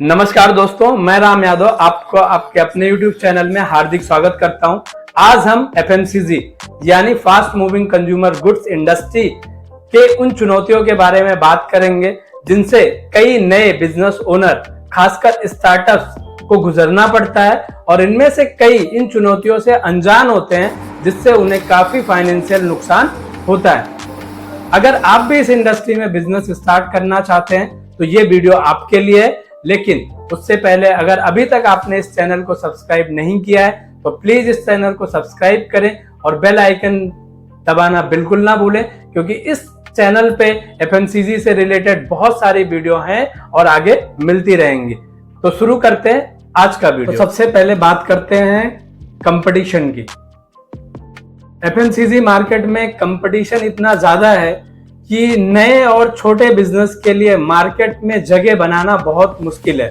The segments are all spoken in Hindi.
नमस्कार दोस्तों, मैं राम यादव आपको आपके अपने YouTube चैनल में हार्दिक स्वागत करता हूं। आज हम FMCG यानी fast moving consumer goods industry के उन चुनौतियों के बारे में बात करेंगे जिनसे कई नए बिजनेस ओनर खासकर स्टार्टअप्स को गुजरना पड़ता है और इनमें से कई इन चुनौतियों से अनजान होते हैं जिससे उन्हें काफी फाइनेंशियल नुकसान होता है। अगर आप भी इस इंडस्ट्री में बिजनेस स्टार्ट करना चाहते हैं तो ये वीडियो आपके लिए है, लेकिन उससे पहले अगर अभी तक आपने इस चैनल को सब्सक्राइब नहीं किया है तो प्लीज इस चैनल को सब्सक्राइब करें और बेल आइकन दबाना बिल्कुल ना भूलें, क्योंकि इस चैनल पे FMCG से रिलेटेड बहुत सारी वीडियो हैं और आगे मिलती रहेंगी। तो शुरू करते हैं आज का वीडियो। तो सबसे पहले बात करते हैं कंपटीशन की। FMCG मार्केट में कंपटीशन इतना ज्यादा है कि नए और छोटे बिजनेस के लिए मार्केट में जगह बनाना बहुत मुश्किल है,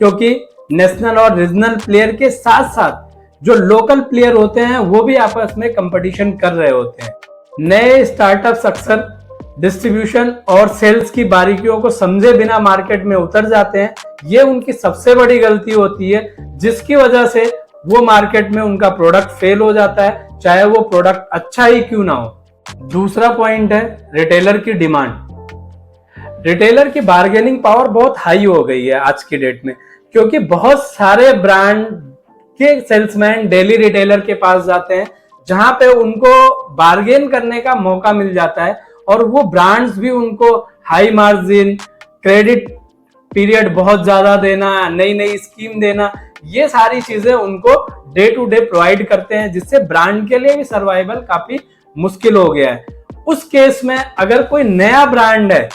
क्योंकि नेशनल और रीजनल प्लेयर के साथ साथ जो लोकल प्लेयर होते हैं वो भी आपस में कंपटीशन कर रहे होते हैं। नए स्टार्टअप्स अक्सर डिस्ट्रीब्यूशन और सेल्स की बारीकियों को समझे बिना मार्केट में उतर जाते हैं। ये उनकी सबसे बड़ी गलती होती है, जिसकी वजह से वो मार्केट में उनका प्रोडक्ट फेल हो जाता है, चाहे वो प्रोडक्ट अच्छा ही क्यों ना हो। दूसरा पॉइंट है रिटेलर की डिमांड। रिटेलर की बार्गेनिंग पावर बहुत हाई हो गई है आज की डेट में, क्योंकि बहुत सारे ब्रांड के सेल्समैन डेली रिटेलर के पास जाते हैं जहां पे उनको बार्गेन करने का मौका मिल जाता है और वो ब्रांड्स भी उनको हाई मार्जिन, क्रेडिट पीरियड बहुत ज्यादा देना, नई नई स्कीम देना, ये सारी चीजें उनको डे टू डे प्रोवाइड करते हैं, जिससे ब्रांड के लिए भी सर्वाइवल काफी मुश्किल हो गया है। उस केस में अगर कोई नया ब्रांड है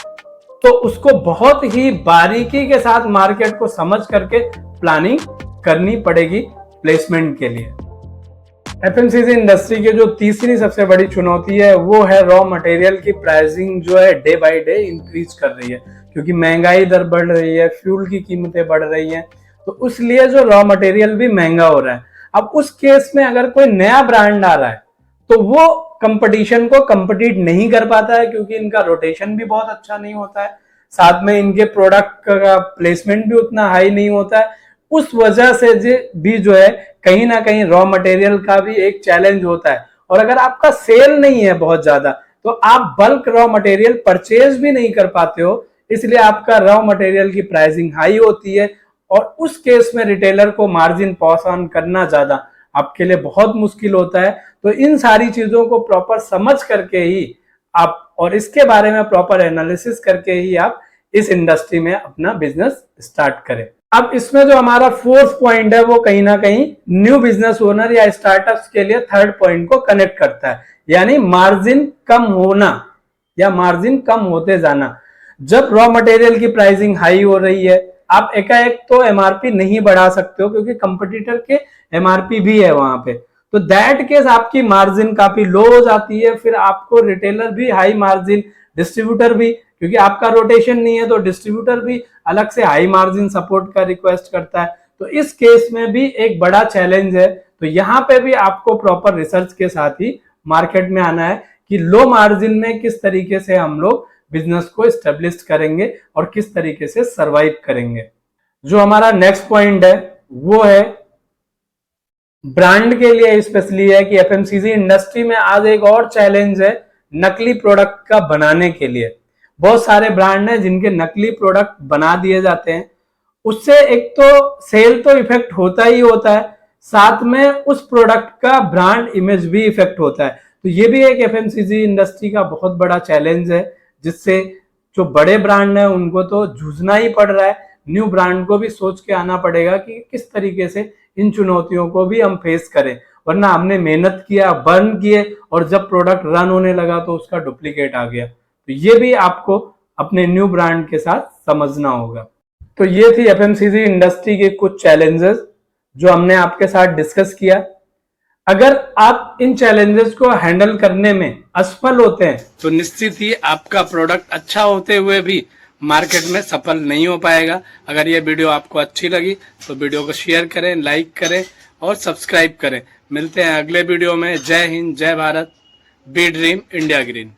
तो उसको बहुत ही बारीकी के साथ मार्केट को समझ करके प्लानिंग करनी पड़ेगी प्लेसमेंट के लिए। FMCG इंडस्ट्री की जो तीसरी सबसे बड़ी चुनौती है वो है रॉ मटेरियल की प्राइसिंग जो है डे बाय डे इंक्रीज कर रही है, क्योंकि महंगाई दर बढ़ रही है, फ्यूल की कीमतें बढ़ रही हैं, तो इसलिए जो रॉ मटेरियल भी महंगा हो रहा है। अब उस केस में अगर कोई नया ब्रांड आ रहा है तो वो कंपटीशन को कंपीट नहीं कर पाता है, क्योंकि इनका रोटेशन भी बहुत अच्छा नहीं होता है, साथ में इनके प्रोडक्ट का प्लेसमेंट भी उतना हाई नहीं होता है। उस वजह से भी जो है कहीं ना कहीं रॉ मटेरियल का भी एक चैलेंज होता है। और अगर आपका सेल नहीं है बहुत ज्यादा तो आप बल्क रॉ मटेरियल परचेज भी नहीं कर पाते हो, इसलिए आपका रॉ मटेरियल की प्राइसिंग हाई होती है और उस केस में रिटेलर को मार्जिन पास ऑन करना ज्यादा आपके लिए बहुत मुश्किल होता है। तो इन सारी चीजों को प्रॉपर समझ करके ही आप और इसके बारे में प्रॉपर एनालिसिस करके ही आप इस इंडस्ट्री में अपना बिजनेस स्टार्ट करें। अब इसमें जो हमारा फोर्थ पॉइंट है वो कहीं ना कहीं न्यू बिजनेस ओनर या स्टार्टअप्स के लिए थर्ड पॉइंट को कनेक्ट करता है, यानी मार्जिन कम होना या मार्जिन कम होते जाना। जब रॉ मटेरियल की प्राइसिंग हाई हो रही है, आप एकाएक तो MRP नहीं बढ़ा सकते हो, क्योंकि कंपटीटर के MRP भी है वहां पे, तो दैट केस आपकी मार्जिन काफी लो हो जाती है। फिर आपको रिटेलर भी हाई मार्जिन, डिस्ट्रीब्यूटर भी, क्योंकि आपका रोटेशन नहीं है तो डिस्ट्रीब्यूटर भी अलग से हाई मार्जिन सपोर्ट का रिक्वेस्ट करता है। तो इस केस में भी एक बड़ा चैलेंज है। तो यहाँ पे भी आपको प्रॉपर रिसर्च के साथ ही मार्केट में आना है कि लो मार्जिन में किस तरीके से हम लोग बिजनेस को एस्टेब्लिश करेंगे और किस तरीके से सरवाइव करेंगे। जो हमारा नेक्स्ट पॉइंट है वो है ब्रांड के लिए स्पेशली है कि FMCG इंडस्ट्री में आज एक और चैलेंज है नकली प्रोडक्ट का बनाने के लिए। बहुत सारे ब्रांड हैं जिनके नकली प्रोडक्ट बना दिए जाते हैं, उससे एक तो सेल तो इफेक्ट होता ही होता है, साथ में उस प्रोडक्ट का ब्रांड इमेज भी इफेक्ट होता है। तो ये भी एक FMCG इंडस्ट्री का बहुत बड़ा चैलेंज है, जिससे जो बड़े ब्रांड है उनको तो जूझना ही पड़ रहा है। न्यू ब्रांड को भी सोच के आना पड़ेगा कि किस तरीके से इन चुनौतियों को भी हम फेस करें, वरना हमने मेहनत किया, बर्न किए और जब प्रोडक्ट रन होने लगा तो उसका डुप्लीकेट आ गया। तो ये भी आपको अपने न्यू ब्रांड के साथ समझना होगा। तो ये थी FMCG इंडस्ट्री के कुछ चैलेंजेस जो हमने आपके साथ डिस्कस किया। अगर आप इन चैलेंजेस को हैंडल करने में असफल होते हैं तो निश्चित ही आपका प्रोडक्ट अच्छा होते हुए भी मार्केट में सफल नहीं हो पाएगा। अगर ये वीडियो आपको अच्छी लगी तो वीडियो को शेयर करें, लाइक करें और सब्सक्राइब करें। मिलते हैं अगले वीडियो में। जय हिंद, जय Bharat, B dream India green.